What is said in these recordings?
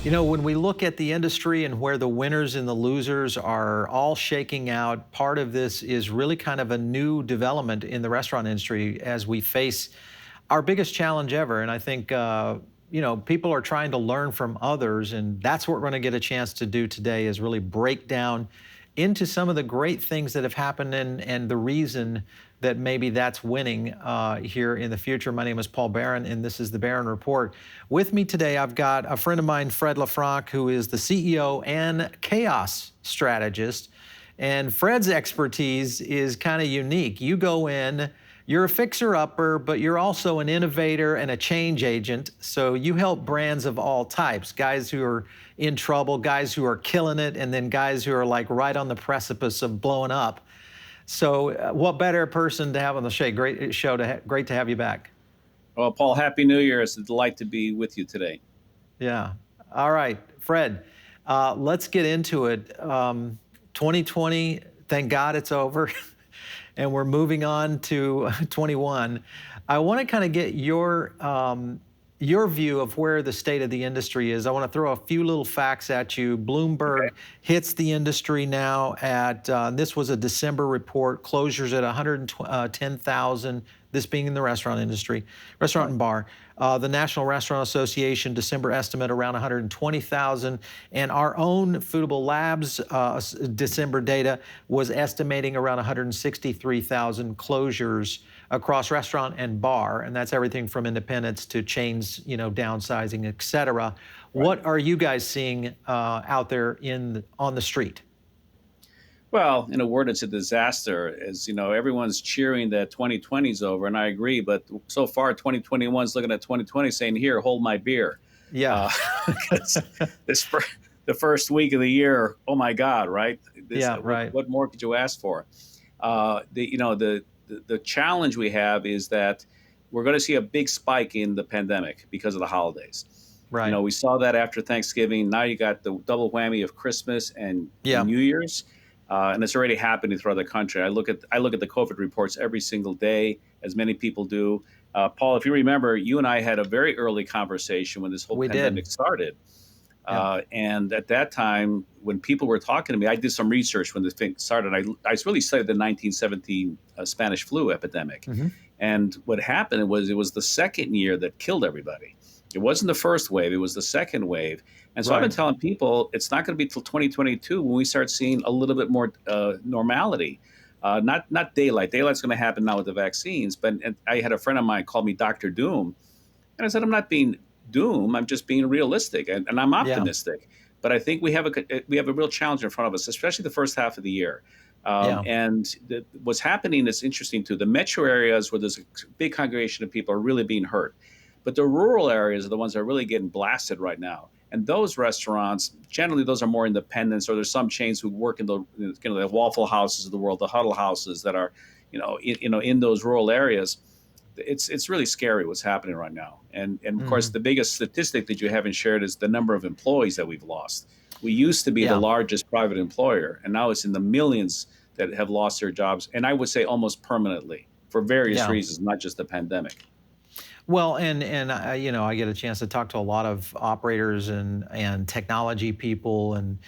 When we look at the industry and where the winners and the losers are all shaking out, part of this is really kind of a new development in the restaurant industry as we face our biggest challenge ever. And I think, people are trying to learn from others, and that's what we're going to get a chance to do today is really break down into some of the great things that have happened and the reason that maybe that's winning here in the future. My name is Paul Barron, and this is the Barron Report. With me today, I've got a friend of mine, Fred LeFranc, who is the CEO and chaos strategist. And Fred's expertise is kind of unique. You go in, you're a fixer-upper, but you're also an innovator and a change agent. So you help brands of all types, guys who are in trouble, guys who are killing it, and then guys who are like right on the precipice of blowing up. So what better person to have on the show? Great to have you back. Well, Paul, Happy New Year. It's a delight to be with you today. Yeah. All right, Fred, let's get into it. 2020, thank God it's over. And we're moving on to 21. I want to kind of get your view of where the state of the industry is. I want to throw a few little facts at you. Bloomberg hits the industry now at, this was a December report, closures at 110,000, this being in the restaurant industry, restaurant and bar. The National Restaurant Association, December estimate around 120,000. And our own Foodable Labs December data was estimating around 163,000 closures across restaurant and bar. And that's everything from independents to chains, downsizing, et cetera. Right. What are you guys seeing out there on the street? Well, in a word, it's a disaster. As you know, everyone's cheering that 2020 is over, and I agree. But so far, 2021 is looking at 2020 saying, here, hold my beer. Yeah. The first week of the year, oh my God, right? Right. What more could you ask for? The challenge we have is that we're going to see a big spike in the pandemic because of the holidays. Right. We saw that after Thanksgiving. Now you got the double whammy of Christmas and New Year's. And it's already happening throughout the country. I look at the COVID reports every single day, as many people do. Paul, if you remember, you and I had a very early conversation when this whole pandemic started. And at that time, when people were talking to me, I did some research when this thing started. I really studied the 1917 Spanish flu epidemic. Mm-hmm. And what happened was it was the second year that killed everybody. It wasn't the first wave, it was the second wave. And so I've been telling people it's not going to be till 2022 when we start seeing a little bit more normality. Not daylight. Daylight's going to happen now with the vaccines. But I had a friend of mine call me Dr. Doom. And I said, I'm not being doom. I'm just being realistic. And I'm optimistic. Yeah. But I think we have a real challenge in front of us, especially the first half of the year. And what's happening is interesting, too. The metro areas where there's a big congregation of people are really being hurt. But the rural areas are the ones that are really getting blasted right now. And those restaurants, generally, those are more independents, or there's some chains who work in the Waffle Houses of the world, the Huddle Houses that are, in those rural areas. It's really scary what's happening right now. And of course, the biggest statistic that you haven't shared is the number of employees that we've lost. We used to be the largest private employer, and now it's in the millions that have lost their jobs. And I would say almost permanently for various reasons, not just the pandemic. Well, and I get a chance to talk to a lot of operators and technology people and,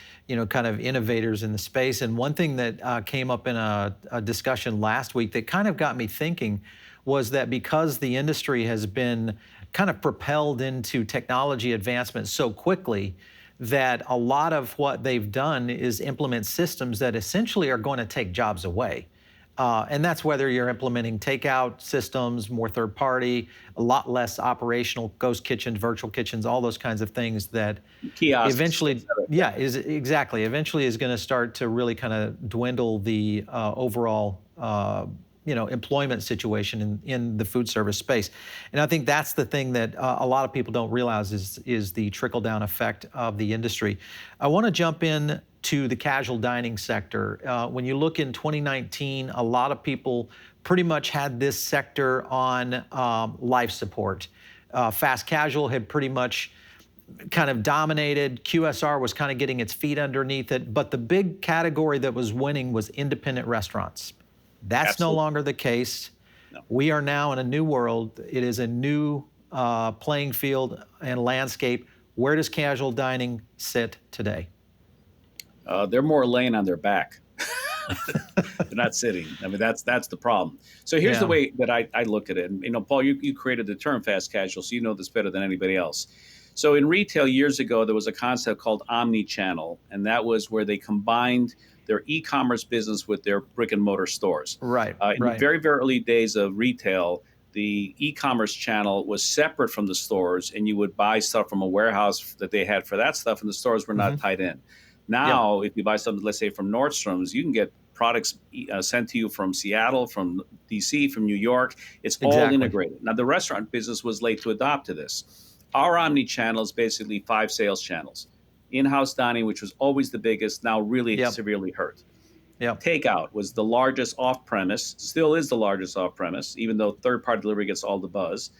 kind of innovators in the space. And one thing that came up in a discussion last week that kind of got me thinking was that because the industry has been kind of propelled into technology advancement so quickly, that a lot of what they've done is implement systems that essentially are going to take jobs away. And that's whether you're implementing takeout systems, more third party, a lot less operational, ghost kitchens, virtual kitchens, all those kinds of things that kiosks, eventually, eventually is going to start to really kind of dwindle the overall, employment situation in the food service space. And I think that's the thing that a lot of people don't realize is the trickle down effect of the industry. I want to jump in to the casual dining sector. When you look in 2019, a lot of people pretty much had this sector on life support. Fast casual had pretty much kind of dominated. QSR was kind of getting its feet underneath it. But the big category that was winning was independent restaurants. That's Absolutely. No longer the case. No. We are now in a new world. It is a new playing field and landscape. Where does casual dining sit today? They're more laying on their back. They're not sitting. I mean, that's the problem. So here's the Yeah. way that I look at it. And, Paul, you created the term fast casual, so you know this better than anybody else. So in retail years ago, there was a concept called omni-channel, and that was where they combined their e-commerce business with their brick and mortar stores. Right. In the Right. very, very early days of retail, the e-commerce channel was separate from the stores, and you would buy stuff from a warehouse that they had for that stuff, and the stores were not tied in. Yep. Now, if you buy something, let's say from Nordstrom's, you can get products sent to you from Seattle, from DC, from New York. It's all Exactly. integrated. Now, the restaurant business was late to adopt to this. Our omni-channel is basically 5 sales channels. In-house dining, which was always the biggest, now really Yep. severely hurt. Yep. Takeout was the largest off-premise, still is the largest off-premise, even though third-party delivery gets all the buzz.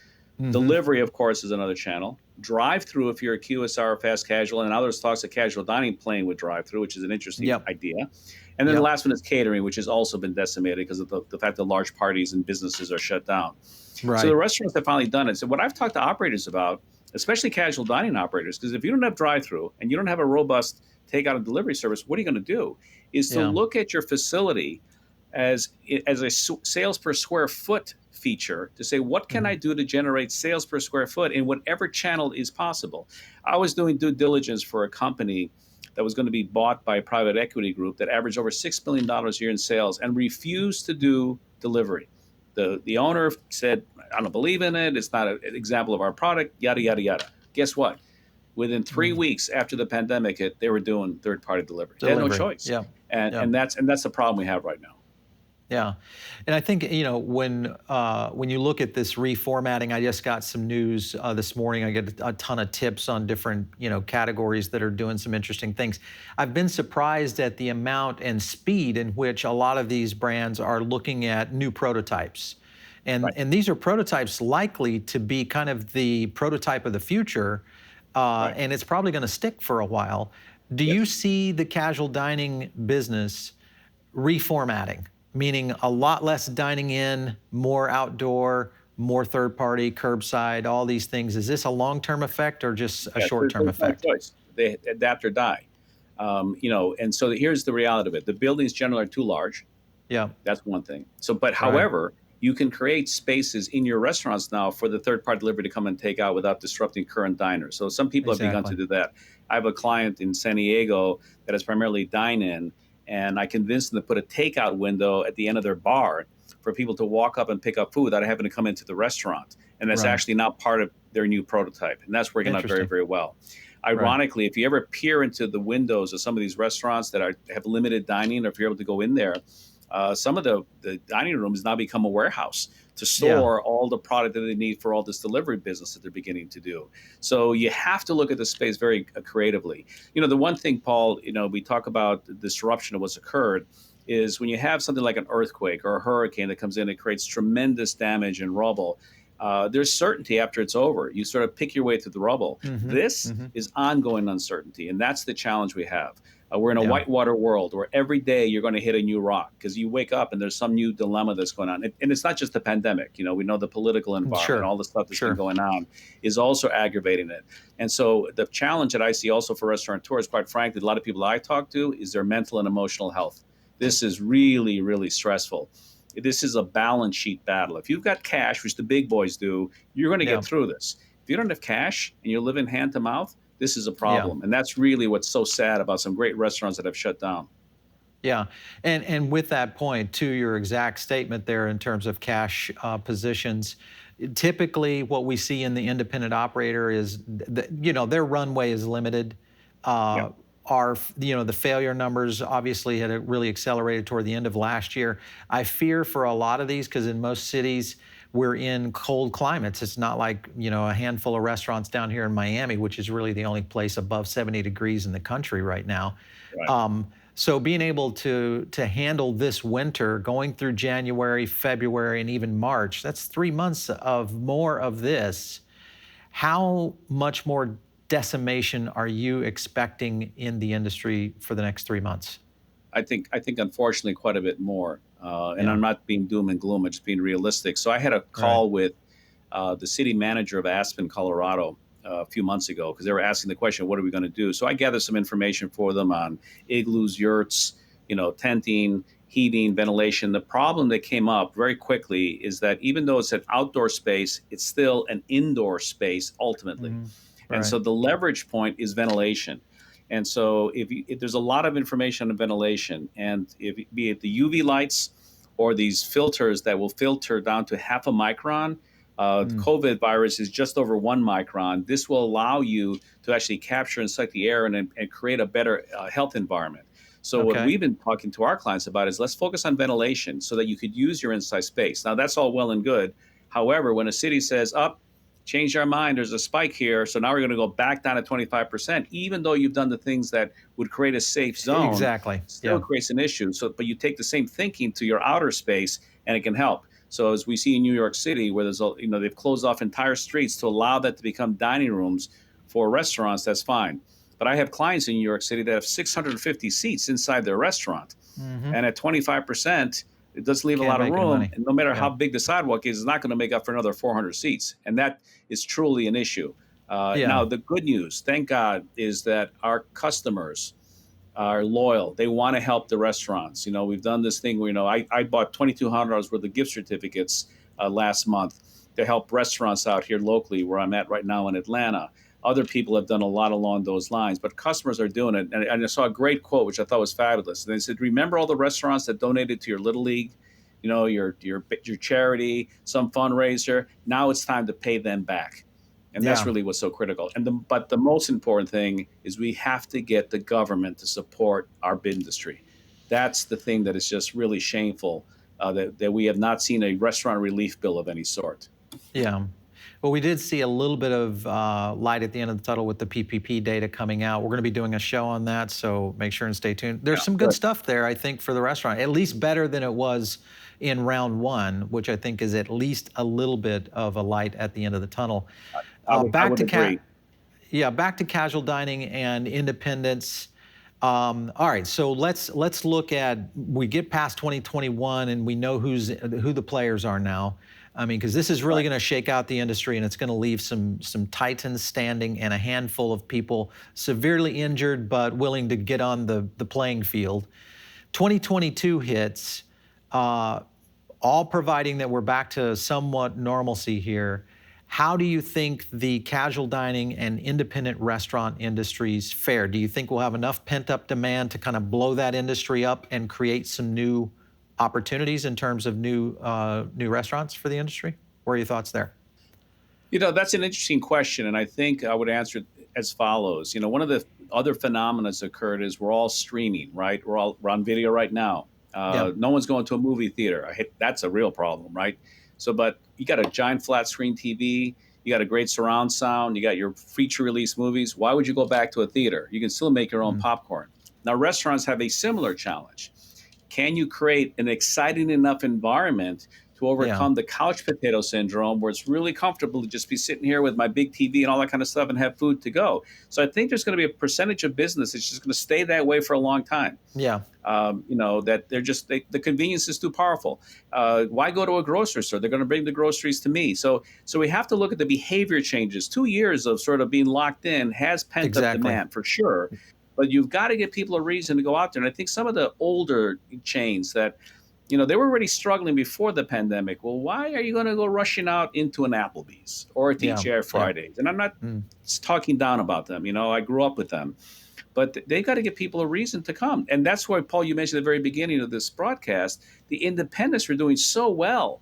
Delivery, of course, is another channel. Drive-through, if you're a QSR or fast casual, and others talks of casual dining playing with drive-through, which is an interesting Yep. idea. And then the last one is catering, which has also been decimated because of the fact that large parties and businesses are shut down. So the Right. restaurants have finally done it. So what I've talked to operators about, especially casual dining operators, because if you don't have drive-through and you don't have a robust takeout and delivery service, what are you going to do? Is to Yeah. look at your facility as a sales per square foot feature to say, what can I do to generate sales per square foot in whatever channel is possible? I was doing due diligence for a company that was going to be bought by a private equity group that averaged over $6 million a year in sales and refused to do delivery. The owner said, I don't believe in it. It's not an example of our product, yada, yada, yada. Guess what? Within 3 weeks after the pandemic hit, they were doing third-party delivery. They had no Delivery. choice. Yeah. And, Yeah. and that's the problem we have right now. Yeah, and I think when you look at this reformatting, I just got some news this morning. I get a ton of tips on different categories that are doing some interesting things. I've been surprised at the amount and speed in which a lot of these brands are looking at new prototypes, and Right. and these are prototypes likely to be kind of the prototype of the future, Right. and it's probably going to stick for a while. Do you Yes. see the casual dining business reformatting, meaning a lot less dining in, more outdoor, more third party, curbside, all these things? Is this a long term effect or just a Yes, short term there's no effect? choice. They adapt or die. And so here's the reality of it. The buildings generally are too large. Yeah, That's one thing. So, but right. however, you can create spaces in your restaurants now for the third party delivery to come and take out without disrupting current diners. So some people have begun to Exactly. do that. I have a client in San Diego that is primarily dine in, and I convinced them to put a takeout window at the end of their bar for people to walk up and pick up food without having to come into the restaurant. And that's Right. actually not part of their new prototype. And that's working out very, Interesting. very well. Right. Ironically, if you ever peer into the windows of some of these restaurants that have limited dining, or if you're able to go in there, some of the dining rooms now become a warehouse to Yeah. store all the product that they need for all this delivery business that they're beginning to do. So you have to look at the space very creatively. The one thing, Paul, we talk about the disruption of what's occurred is when you have something like an earthquake or a hurricane that comes in, it creates tremendous damage and rubble. There's certainty after it's over. You sort of pick your way through the rubble. Mm-hmm. This Mm-hmm. is ongoing uncertainty, and that's the challenge we have. We're in a Yeah. whitewater world where every day you're going to hit a new rock because you wake up and there's some new dilemma that's going on. And it's not just the pandemic. We know the political environment, Sure. all the stuff that's been Sure. going on is also aggravating it. And so the challenge that I see also for restaurateurs, quite frankly, a lot of people I talk to, is their mental and emotional health. This is really, really stressful. This is a balance sheet battle. If you've got cash, which the big boys do, you're going to Yeah. get through this. If you don't have cash and you're living hand to mouth, this is a Yeah. problem. And that's really what's so sad about some great restaurants that have shut down. Yeah, and with that point, to your exact statement there in terms of cash positions, typically what we see in the independent operator is, their runway is limited. Yeah. The failure numbers obviously had really accelerated toward the end of last year. I fear for a lot of these because in most cities we're in cold climates. It's not like a handful of restaurants down here in Miami, which is really the only place above 70 degrees in the country right now. Right. So being able to handle this winter, going through January, February, and even March, that's 3 months of more of this. How much more decimation are you expecting in the industry for the next 3 months? I think unfortunately quite a bit more. And Yeah. I'm not being doom and gloom, I'm just being realistic. So I had a Right. call with the city manager of Aspen, Colorado, a few months ago because they were asking the question, what are we going to do? So I gathered some information for them on igloos, yurts, tenting, heating, ventilation. The problem that came up very quickly is that even though it's an outdoor space, it's still an indoor space ultimately. Mm-hmm. And Right. so the leverage point is ventilation. And so if there's a lot of information on ventilation, and if be it the UV lights or these filters that will filter down to half a micron, Mm. COVID virus is just over 1 micron. This will allow you to actually capture and suck the air and create a better health environment. So what Okay. we've been talking to our clients about is let's focus on ventilation so that you could use your inside space. Now that's all well and good. However, when a city says, up, change our mind, there's a spike here, so now we're going to go back down to 25%, even though you've done the things that would create a safe zone, Exactly. still Yeah. creates an issue. So, but you take the same thinking to your outer space and it can help. So as we see in New York City, where they've closed off entire streets to allow that to become dining rooms for restaurants, that's fine. But I have clients in New York City that have 650 seats inside their restaurant. Mm-hmm. And at 25%, it does leave a Can't lot of make any room. money. And no matter Yeah. how big the sidewalk is, it's not going to make up for another 400 seats. And that is truly an issue. Yeah. Now, the good news, thank God, is that our customers are loyal. They want to help the restaurants. We've done this thing where, I bought $2,200 worth of gift certificates last month to help restaurants out here locally where I'm at right now in Atlanta. Other people have done a lot along those lines, but customers are doing it. And I saw a great quote, which I thought was fabulous. And they said, remember all the restaurants that donated to your Little League, your charity, some fundraiser. Now it's time to pay them back. And that's Yeah. really what's so critical. But the most important thing is we have to get the government to support our industry. That's the thing that is just really shameful, that we have not seen a restaurant relief bill of any sort. Yeah. Well, we did see a little bit of light at the end of the tunnel with the PPP data coming out. We're going to be doing a show on that, so make sure and stay tuned. There's Yeah, some good good. stuff there, I think, for the restaurant, at least better than it was in round one, which I think is at least a little bit of a light at the end of the tunnel. I would agree. Back to casual dining and independence. All right, so let's look at, we get past 2021 and we know who the players are now. I mean, because this is really Right. going to shake out the industry, and it's going to leave some titans standing and a handful of people severely injured but willing to get on the playing field. 2022 hits, all providing that we're back to somewhat normalcy here. How do you think the casual dining and independent restaurant industries fare? Do you think we'll have enough pent-up demand to kind of blow that industry up and create some new opportunities in terms of new restaurants for the industry? What are your thoughts there? That's an interesting question, and I think I would answer it as follows. One of the other phenomena that's occurred is we're all streaming, right? We're on video right now. Yeah. No one's going to a movie theater. That's a real problem, right? So, but you got a giant flat screen TV, you got a great surround sound, you got your feature release movies. Why would you go back to a theater? You can still make your own Mm. popcorn. Now, restaurants have a similar challenge. Can you create an exciting enough environment to Yeah. overcome the couch potato syndrome where it's really comfortable to just be sitting here with my big TV and all that kind of stuff and have food to go? So I think there's going to be a percentage of business that's just going to stay that way for a long time. Yeah. That the convenience is too powerful. Why go to a grocery store? They're going to bring the groceries to me. So we have to look at the behavior changes. 2 years of sort of being locked in has pent up Exactly. demand for sure. But you've got to give people a reason to go out there. And I think some of the older chains that, they were already struggling before the pandemic. Well, why are you going to go rushing out into an Applebee's or a Yeah. TGI Fridays? And I'm not talking down about them. I grew up with them. But they got to give people a reason to come. And that's why, Paul, you mentioned at the very beginning of this broadcast, the independents were doing so well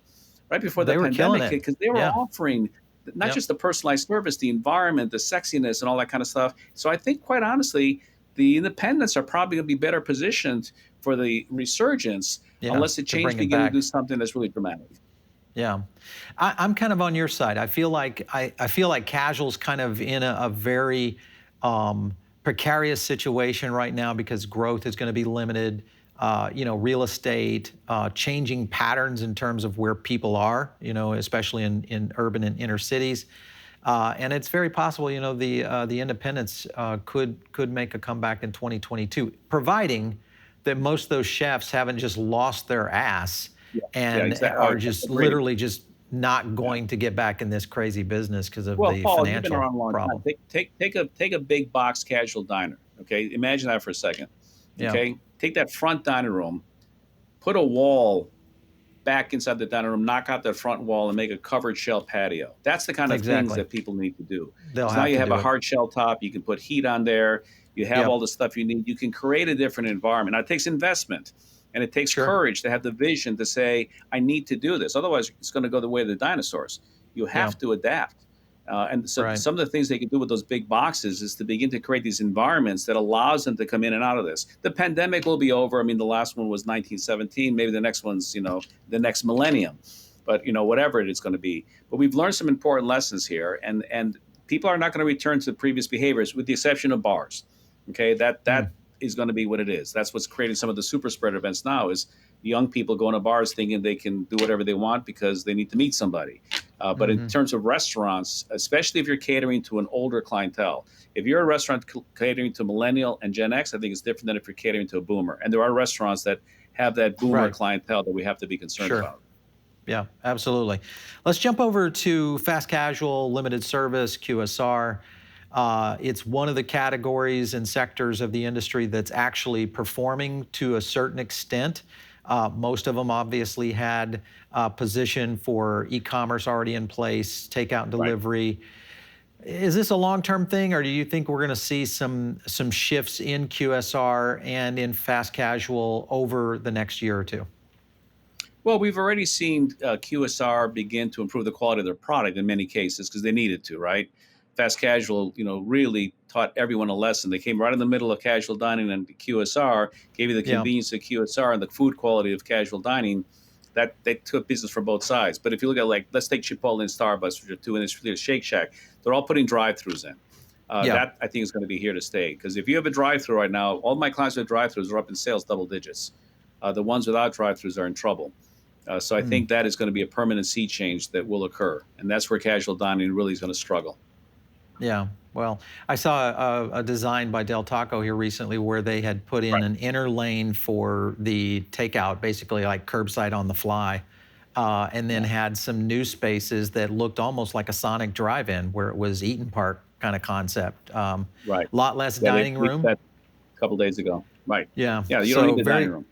right before the They were killing pandemic it. because they were Yeah. offering not Yep. just the personalized service, the environment, the sexiness, and all that kind of stuff. So I think, quite honestly, the independents are probably going to be better positioned for the resurgence unless the To change bring it begin to back. do something that's really dramatic. Yeah, I'm kind of on your side. I feel like casual's kind of in a very precarious situation right now because growth is going to be limited. Real estate, changing patterns in terms of where people are. Especially in urban and inner cities. And it's very possible, the independents could make a comeback in 2022, providing that most of those chefs haven't just lost their ass Yeah, and exactly. are just Agreed. literally just not going to get back in this crazy business because of Well, the Paul, you've been financial around a long time. problem. Take a big box casual diner. Okay, imagine that for a second. Yeah, Okay, take that front dining room, put a wall back inside the dining room, knock out the front wall, and make a covered shell patio. That's the kind of things exactly. that people need to do. They'll Because now have you to have a do it. hard shell top. You can put heat on there. You have all Yep. the stuff you need. You can create a different environment. Now, it takes investment and it takes Sure. courage to have the vision to say, I need to do this. Otherwise, it's going to go the way of the dinosaurs. You Yeah. have to adapt. And so Right. some of the things they can do with those big boxes is to begin to create these environments that allows them to come in and out of this. The pandemic will be over. I mean, the last one was 1917. Maybe the next one's, the next millennium, but whatever it is going to be. But we've learned some important lessons here, and people are not going to return to previous behaviors, with the exception of bars. Okay, that Mm. is going to be what it is. That's what's creating some of the super spreader events now. Is young people going to bars thinking they can do whatever they want because they need to meet somebody. But in Hmm. terms of restaurants, especially if you're catering to an older clientele, if you're a restaurant catering to millennial and Gen X, I think it's different than if you're catering to a boomer. And there are restaurants that have that boomer Right. clientele that we have to be concerned Sure. about. Yeah, absolutely. Let's jump over to fast casual, limited service, QSR. It's one of the categories and sectors of the industry that's actually performing to a certain extent. Most of them obviously had a position for e-commerce already in place, takeout and Right. delivery. Is this a long-term thing, or do you think we're going to see some shifts in QSR and in fast casual over the next year or two? Well, we've already seen QSR begin to improve the quality of their product in many cases because they needed to, right? Fast casual, really taught everyone a lesson. They came right in the middle of casual dining and QSR, gave you the Yeah. convenience of QSR and the food quality of casual dining. That they took business from both sides. But if you look at, like, let's take Chipotle and Starbucks, which are two industry leaders, Shake Shack, they're all putting drive-throughs in. Yeah. That I think is going to be here to stay because if you have a drive-through right now, all my clients with drive-throughs are up in sales double digits. The ones without drive-throughs are in trouble. So I Mm. think that is going to be a permanent sea change that will occur, and that's where casual dining really is going to struggle. Yeah. Well, I saw a design by Del Taco here recently where they had put in Right. an inner lane for the takeout, basically like curbside on the fly, and then Yeah. had some new spaces that looked almost like a Sonic drive-in where it was Eaton Park kind of concept. Right. Lot less Yeah, they dining leaked room. that a couple days ago. Right. Yeah. Yeah, you don't need So the dining very, room.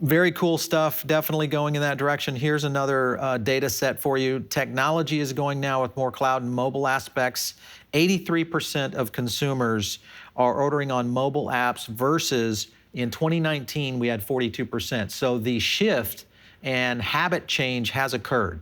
very cool stuff, definitely going in that direction. Here's another data set for you. Technology is going now with more cloud and mobile aspects. 83% of consumers are ordering on mobile apps versus in 2019, we had 42%. So the shift and habit change has occurred.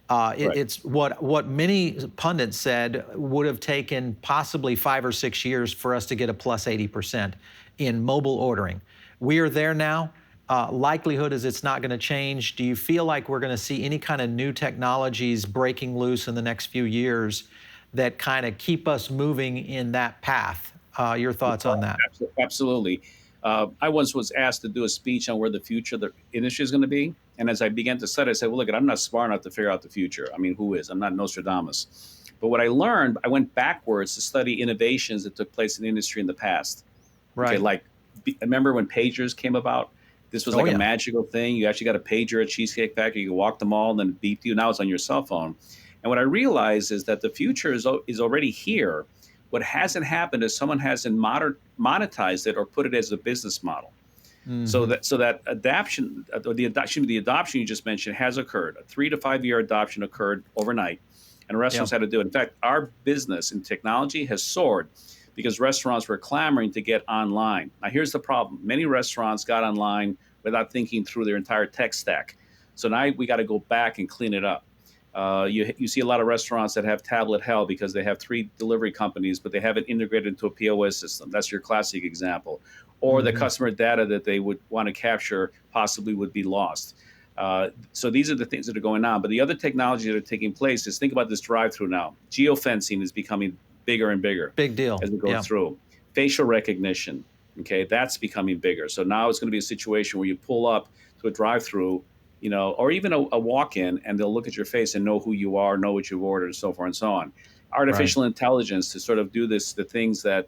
Right. It's what many pundits said would have taken possibly 5 or 6 years for us to get a plus 80% in mobile ordering. We are there now. Likelihood is it's not going to change. Do you feel like we're going to see any kind of new technologies breaking loose in the next few years that kind of keep us moving in that path? Your thoughts on that? Absolutely. I once was asked to do a speech on where the future of the industry is going to be. And as I began to study, I said, well, look, I'm not smart enough to figure out the future. I mean, who is? I'm not Nostradamus. But what I learned, I went backwards to study innovations that took place in the industry in the past. Okay, Right. like, remember when pagers came about? This was Oh like a yeah. magical thing. You actually got a pager at Cheesecake Factory. You could walk the mall and then it beeped you. Now it's on your cell phone. And what I realized is that the future is already here. What hasn't happened is someone hasn't monetized it or put it as a business model. So Hmm. that adoption, or the adoption you just mentioned, has occurred. A 3 to 5 year adoption occurred overnight, and Yeah. restaurants had to do it. In fact, our business in technology has soared because restaurants were clamoring to get online. Now, here's the problem: many restaurants got online without thinking through their entire tech stack. So now we got to go back and clean it up. You see a lot of restaurants that have tablet hell because they have three delivery companies, but they haven't integrated into a POS system. That's your classic example. Or the Hmm. customer data that they would want to capture possibly would be lost. So these are the things that are going on. But the other technology that are taking place is, think about this drive-through now. Geofencing is becoming bigger and bigger Big deal. as we go Yeah. through. Facial recognition, okay, that's becoming bigger. So now it's going to be a situation where you pull up to a drive-through, or even a walk-in, and they'll look at your face and know who you are, know what you've ordered, and so forth and so on. Right. Artificial intelligence to sort of do the things that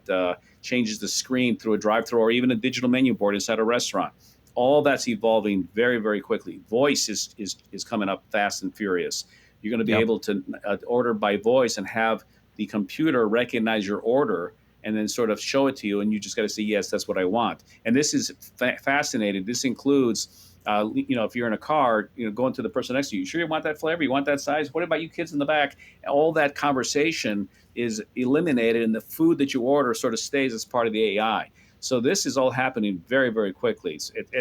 changes the screen through a drive-through or even a digital menu board inside a restaurant. All that's evolving very, very quickly. Voice is coming up fast and furious. You're going to be Yep. able to order by voice and have the computer recognize your order and then sort of show it to you, and you just got to say, yes, that's what I want. And this is fascinating. This includes, if you're in a car, going to the person next to you, sure you want that flavor, you want that size, what about you kids in the back? All that conversation is eliminated, and the food that you order sort of stays as part of the AI. So this is all happening very, very quickly.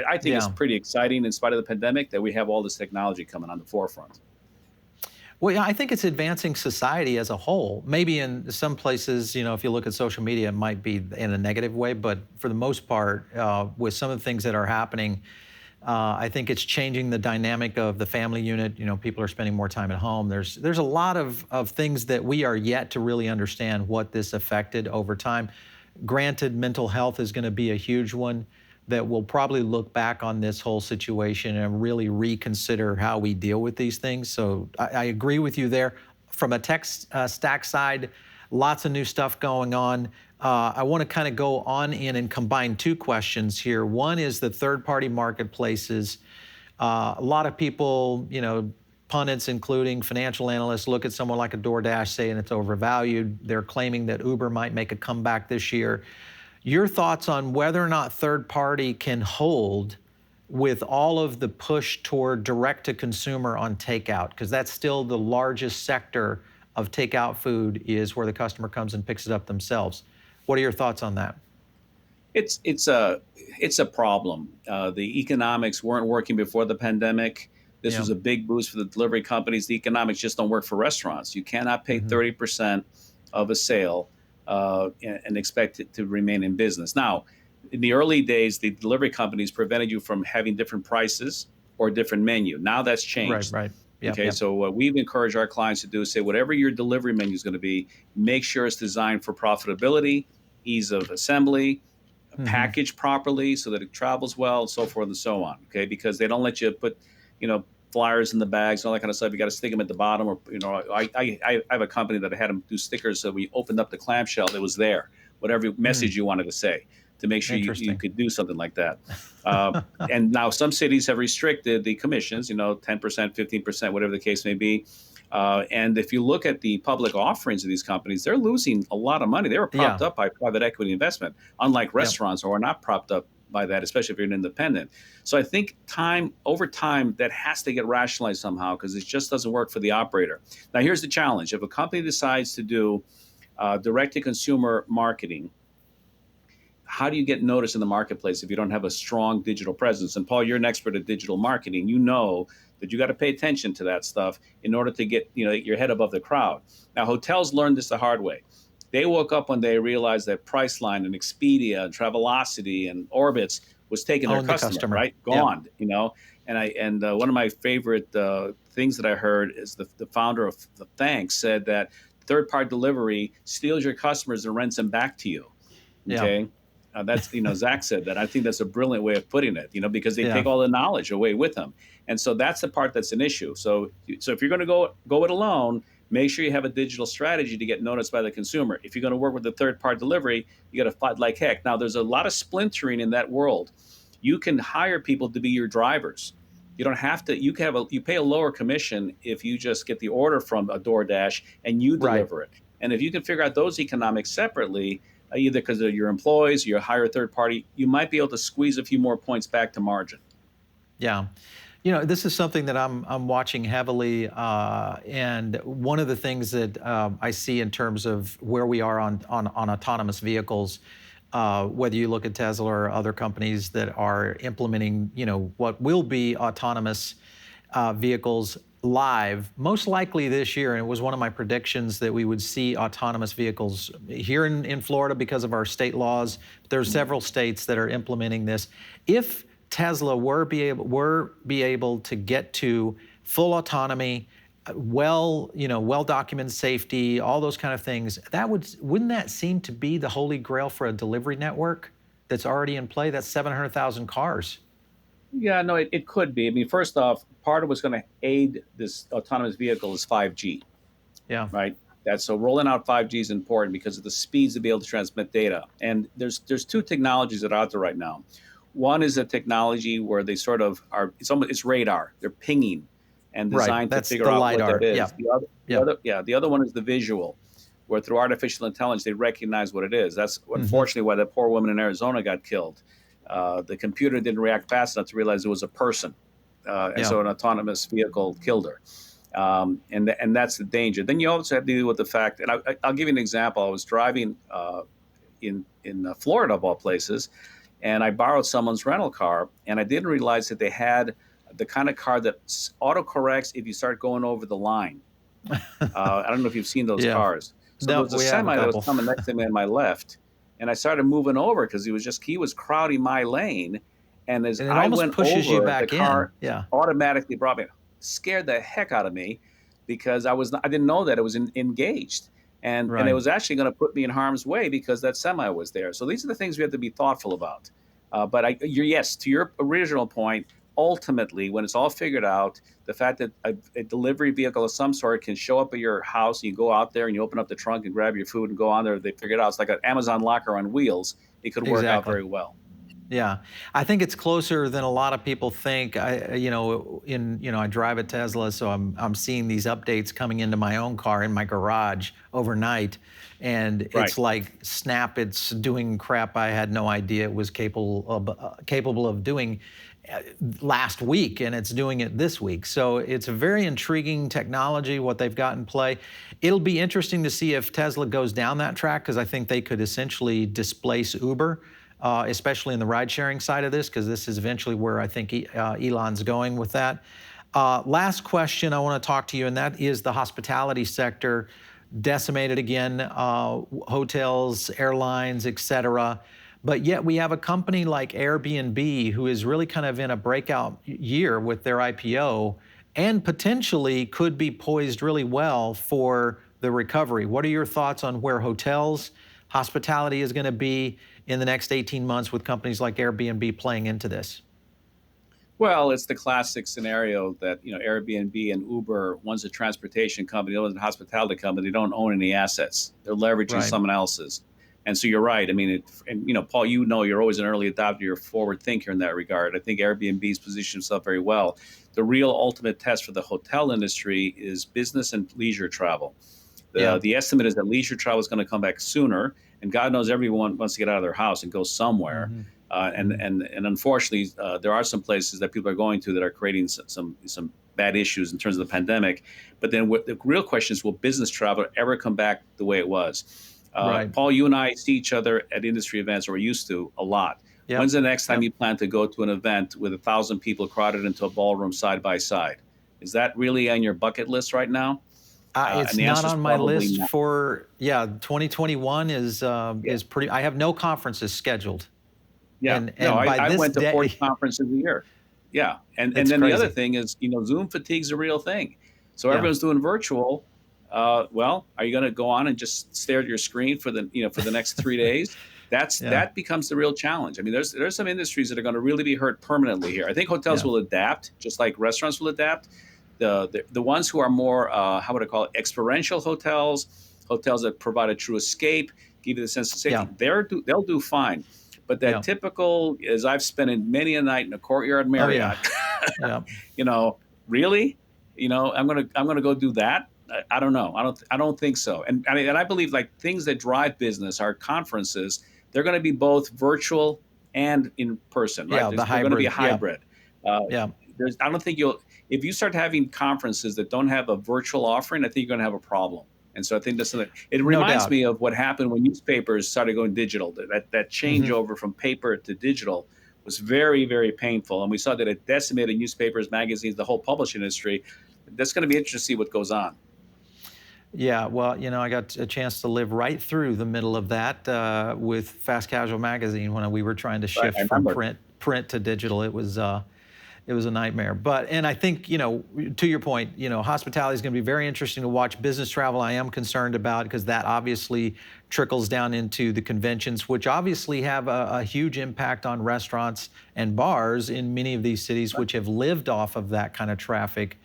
I think it's Yeah. pretty exciting in spite of the pandemic that we have all this technology coming on the forefront. Well, yeah, I think it's advancing society as a whole. Maybe in some places, if you look at social media, it might be in a negative way, but for the most part, with some of the things that are happening, I think it's changing the dynamic of the family unit. People are spending more time at home. There's a lot of things that we are yet to really understand what this affected over time. Granted, mental health is going to be a huge one that we'll probably look back on this whole situation and really reconsider how we deal with these things. So I agree with you there. From a tech stack side, lots of new stuff going on. I want to kind of go on in and combine two questions here. One is the third-party marketplaces. A lot of people, pundits, including financial analysts, look at someone like a DoorDash saying it's overvalued. They're claiming that Uber might make a comeback this year. Your thoughts on whether or not third party can hold with all of the push toward direct to consumer on takeout, because that's still the largest sector of takeout food, is where the customer comes and picks it up themselves. What are your thoughts on that? It's a problem. The economics weren't working before the pandemic. This Yeah. was a big boost for the delivery companies. The economics just don't work for restaurants. You cannot pay 30% of a sale and expect it to remain in business. Now, in the early days, the delivery companies prevented you from having different prices or a different menu. Now that's Right, changed. right. Yep, Okay, yep. so what we've encouraged our clients to do is say, whatever your delivery menu is going to be, make sure it's designed for profitability, ease of assembly, Hmm. packaged properly so that it travels well, and so forth and so on. Okay, because they don't let you put, flyers in the bags and all that kind of stuff. You got to stick them at the bottom, or I have a company that I had them do stickers, so we opened up the clamshell, it was there, whatever message you wanted to say, to make sure you Interesting. could do something like that. Uh, and now some cities have restricted the commissions, 10%, 15%, whatever the case may be. And if you look at the public offerings of these companies, they're losing a lot of money. They were propped Yeah. up by private equity investment, unlike Yep. restaurants who are not propped up by that, especially if you're an independent. So I think over time, that has to get rationalized somehow, because it just doesn't work for the operator. Now, here's the challenge. If a company decides to do direct-to-consumer marketing, how do you get noticed in the marketplace if you don't have a strong digital presence? And Paul, you're an expert at digital marketing. You know that you got to pay attention to that stuff in order to get your head above the crowd. Now, hotels learned this the hard way. They woke up one day, realized that Priceline and Expedia and Travelocity and Orbitz was taking their Own the customer, customer. right? Yep. Gone. And one of my favorite things that I heard is the founder of the Thanks said that third-party delivery steals your customers and rents them back to you. Yeah. Okay. That's, Zach said that. I think that's a brilliant way of putting it, because they Yeah. take all the knowledge away with them. And so that's the part that's an issue. So if you're going to go it alone, make sure you have a digital strategy to get noticed by the consumer. If you're going to work with a third-party delivery, you got to fight like heck. Now, there's a lot of splintering in that world. You can hire people to be your drivers. You don't have to. You pay a lower commission if you just get the order from a DoorDash and you Right. deliver it. And if you can figure out those economics separately, either because of your employees, or you hire a third party, you might be able to squeeze a few more points back to margin. Yeah. This is something that I'm watching heavily, and one of the things that I see in terms of where we are on autonomous vehicles, whether you look at Tesla or other companies that are implementing, what will be autonomous vehicles live, most likely this year. And it was one of my predictions that we would see autonomous vehicles here in Florida because of our state laws. There are several states that are implementing this. If Tesla were be able to get to full autonomy, well documented safety, all those kind of things, wouldn't that seem to be the holy grail for a delivery network that's already in play? That's 700,000 cars. Yeah, no, it could be. I mean, first off, part of what's going to aid this autonomous vehicle is 5G, Yeah. right? So rolling out 5G is important because of the speeds to be able to transmit data. And there's two technologies that are out there right now. One is a technology where they sort of are, it's radar. They're pinging and Right. designed to That's figure the out what that LiDAR. is. Yeah. Yeah. The other one is the visual, where through artificial intelligence they recognize what it is. That's Hmm. unfortunately why that poor woman in Arizona got killed. The computer didn't react fast enough to realize it was a person, and Yeah. so an autonomous vehicle killed her. And that's the danger. Then you also have to deal with the fact, and I'll give you an example. I was driving in Florida, of all places, and I borrowed someone's rental car, and I didn't realize that they had the kind of car that autocorrects if you start going over the line. I don't know if you've seen those Yeah. cars. So there No, was a we have a semi that was couple. coming next to me on my left, and I started moving over because he was crowding my lane, and as And it I almost went pushes you over, the back in. car Yeah. automatically brought me, scared the heck out of me because I didn't know that it was engaged. And it Right. was actually going to put me in harm's way because that semi was there. So these are the things we have to be thoughtful about. Yes, to your original point, ultimately, when it's all figured out, the fact that a delivery vehicle of some sort can show up at your house, and you go out there and you open up the trunk and grab your food and go on there, they figure it out. It's like an Amazon locker on wheels. It could work out Exactly. very well. Yeah, I think it's closer than a lot of people think. I drive a Tesla, so I'm seeing these updates coming into my own car in my garage overnight, and Right. it's like snap. It's doing crap I had no idea it was capable of doing last week, and it's doing it this week. So it's a very intriguing technology what they've got in play. It'll be interesting to see if Tesla goes down that track, because I think they could essentially displace Uber. Especially in the ride-sharing side of this, because this is eventually where I think Elon's going with that. Last question I want to talk to you, and that is the hospitality sector decimated again, hotels, airlines, et cetera. But yet we have a company like Airbnb who is really kind of in a breakout year with their IPO and potentially could be poised really well for the recovery. What are your thoughts on where hotels, hospitality is going to be in the next 18 months with companies like Airbnb playing into this? Well, it's the classic scenario that, Airbnb and Uber, one's a transportation company, the other's a hospitality company. They don't own any assets. They're leveraging Right. someone else's. And so you're right. I mean, Paul, you're always an early adopter, you're a forward thinker in that regard. I think Airbnb's positioned itself very well. The real ultimate test for the hotel industry is business and leisure travel. Yeah. The estimate is that leisure travel is going to come back sooner, and God knows everyone wants to get out of their house and go somewhere. Mm-hmm. And unfortunately, there are some places that people are going to that are creating some bad issues in terms of the pandemic. But then the real question is, will business travel ever come back the way it was? Right. Paul, you and I see each other at industry events, or we used to a lot. Yep. When's the next time Yep. you plan to go to an event with 1,000 people crowded into a ballroom side by side? Is that really on your bucket list right now? It's And the not answer is on my probably list not. for, 2021 is pretty, I have no conferences scheduled. Yeah, no, And by I this went to 40 day, conferences a year. Yeah, and it's then the other crazy. thing is, Zoom fatigue's a real thing. So Yeah. everyone's doing virtual. Well, are you going to go on and just stare at your screen for the next 3 days? Yeah. That becomes the real challenge. I mean, there's some industries that are going to really be hurt permanently here. I think hotels Yeah. will adapt, just like restaurants will adapt. The ones who are more how would I call it, experiential hotels, hotels that provide a true escape, give you the sense of Yeah. safety, they'll do fine. But that Yeah. typical, as I've spent many a night in a Courtyard Oh, yeah. Marriott, Yeah. really, I'm gonna go do that. I don't know. I don't think so. And I believe, like, things that drive business, our conferences, they're going to be both virtual and in person, right? Yeah. The They're going to be a hybrid. Yeah. hybrid. Uh, Yeah. I don't think if you start having conferences that don't have a virtual offering, I think you're going to have a problem. And so I think that's something. It No reminds doubt. me of what happened when newspapers started going digital. That Hmm. changeover from paper to digital was very, very painful, and we saw that it decimated newspapers, magazines, the whole publishing industry. That's going to be interesting to see what goes on. Yeah, well, I got a chance to live right through the middle of that with Fast Casual magazine when we were trying to Right, I shift from remember. print to digital. It was a nightmare. And I think, to your point, hospitality is going to be very interesting to watch. Business travel, I am concerned about, because that obviously trickles down into the conventions, which obviously have a huge impact on restaurants and bars in many of these cities, which have lived off of that kind of traffic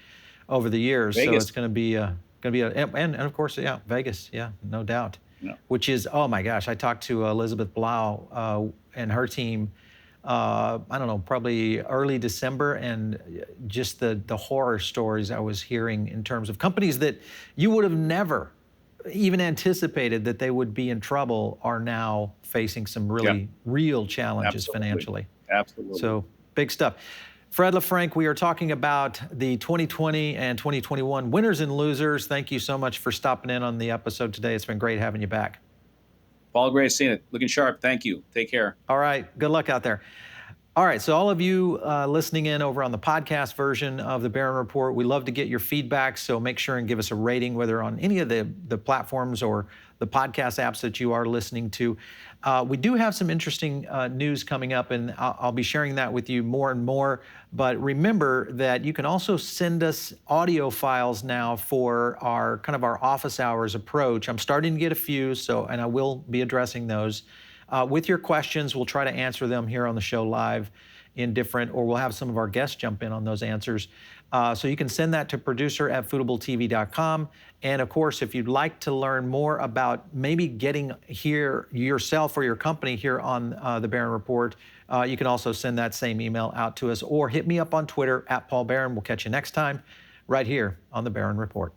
over the years. So it's Vegas, going to be and of course, yeah, Vegas, yeah, no doubt. you know, Which is, oh my gosh, I talked to Elizabeth Blau and her team I don't know, probably early December, and just the horror stories I was hearing in terms of companies that you would have never even anticipated that they would be in trouble are now facing some Yeah, really real challenges absolutely. financially. Absolutely. So big stuff. Fred LeFranc, we are talking about the 2020 and 2021 winners and losers. Thank you so much for stopping in on the episode today. It's been great having you back. Paul, great seeing it. Looking sharp. Thank you. Take care. All right. Good luck out there. All right, so all of you listening in over on the podcast version of the Barron Report, we love to get your feedback, so make sure and give us a rating, whether on any of the platforms or the podcast apps that you are listening to. We do have some interesting news coming up, and I'll be sharing that with you more and more. But remember that you can also send us audio files now for our kind of our office hours approach. I'm starting to get a few, and I will be addressing those. With your questions, we'll try to answer them here on the show live or we'll have some of our guests jump in on those answers. So you can send that to producer@foodabletv.com. And of course, if you'd like to learn more about maybe getting here yourself or your company here on the Barron Report, you can also send that same email out to us or hit me up on Twitter @PaulBarron. We'll catch you next time right here on the Barron Report.